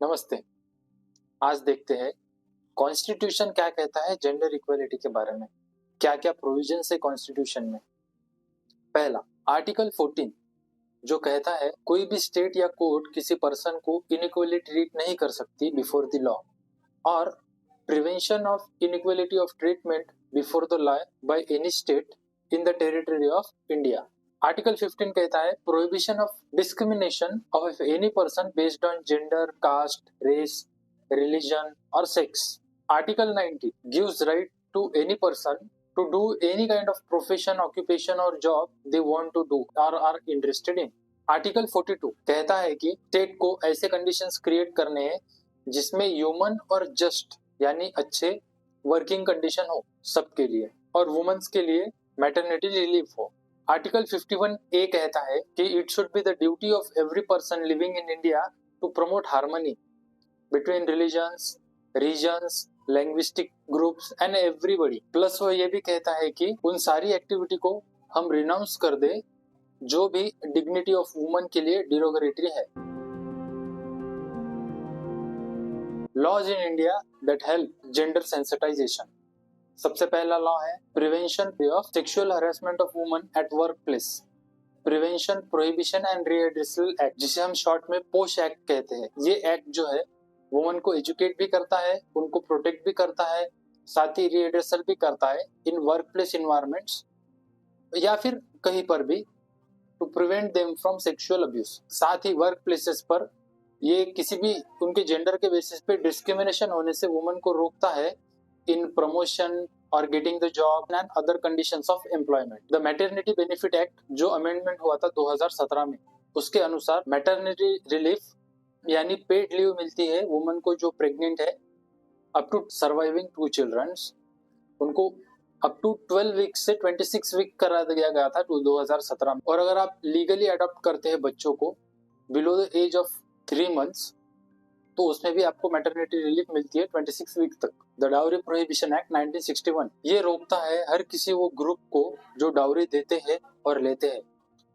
नमस्ते। आज देखते हैं कॉन्स्टिट्यूशन क्या कहता है जेंडर इक्वलिटी के बारे में। क्या क्या प्रोविजन है कॉन्स्टिट्यूशन में। पहला, आर्टिकल 14 जो कहता है कोई भी स्टेट या कोर्ट किसी पर्सन को इनइक्वली ट्रीट नहीं कर सकती बिफोर द लॉ, और prevention of inequality of treatment before the law by any state in the territory of India. Article 15 कहता है prohibition of discrimination of any person based on gender, caste, race, religion or sex. Article 90 gives right to any person to do any kind of profession, occupation or job they want to do or are interested in. Article 42 कहता है कि state को ऐसे conditions create करने हैं जिसमें human और just यानी अच्छे वर्किंग कंडीशन हो सबके लिए, और वुमेन्स के लिए मैटरनिटी रिलीफ हो। आर्टिकल 51A कहता है कि it should be the duty of every person living in India to promote harmony between religions, regions, linguistic groups and everybody. Plus वो ये भी कहता है कि उन सारी एक्टिविटी को हम रिनाउंस कर दे जो भी डिग्निटी ऑफ वुमन के लिए डिरोगेटरी है। Laws in India that help gender sensitization. सबसे पहला लॉ है prevention of sexual harassment of woman at work place, prevention, prohibition and redressal act, जिसे हम शॉर्ट में पोश एक्ट कहते हैं। ये एक्ट जो है वुमन को एजुकेट भी करता है, उनको प्रोटेक्ट भी करता है, साथ ही रीएड्रेसल भी करता है इन वर्क प्लेस इन्वायरमेंट्स या फिर कहीं पर भी, to prevent them from sexual abuse. साथ ही वर्क प्लेसेस पर ये किसी भी उनके जेंडर के बेसिस पे डिस्क्रिमिनेशन होने से वुमन को रोकता है इन प्रमोशन और getting the job and other conditions of employment. The maternity benefit act जो अमेंडमेंट हुआ था 2017 में, उसके अनुसार मैटरनिटी रिलीफ यानी पेड लीव मिलती है वुमन को जो प्रेग्नेंट है अप टू सर्वाइविंग 2 चिल्ड्रंस। उनको अप टू 12 वीक से 26 वीक करा दिया गया था 2017 में। और अगर आप लीगली अडॉप्ट करते हैं बच्चों को below the age of 3 months तो उसमें भी आपको मैटरनिटी रिलीफ मिलती है 26 वीक तक। द डाउरी प्रोहिबिशन एक्ट 1961 ये रोकता है हर किसी वो ग्रुप को जो डाउरी देते हैं और लेते हैं,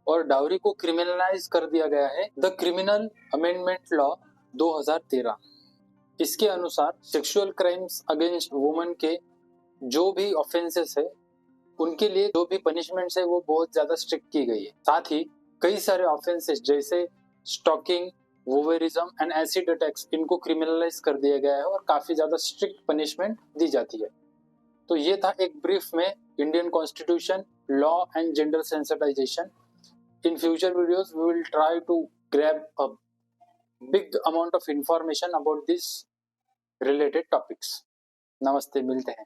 और डाउरी को क्रिमिनलाइज कर दिया गया है द क्रिमिनल अमेंडमेंट लॉ 2013। इसके अनुसार सेक्सुअल क्राइम्स अगेंस्ट वुमेन के जो भी ऑफेंसेस है उनके लिए जो भी पनिशमेंट्स है वो बहुत ज्यादा स्ट्रिक्ट की गई है। साथ ही कई सारे ऑफेंसेस जैसे स्टॉकिंग, वोवेरिज्म एंड एसिड अटैक्स, इनको क्रिमिनलाइज कर दिया गया है और काफी ज्यादा स्ट्रिक्ट पनिशमेंट दी जाती है। तो ये था एक ब्रीफ में Indian constitution, law and gender sensitisation. In future videos, we will try to grab a big amount of information about these related topics. नमस्ते, मिलते हैं।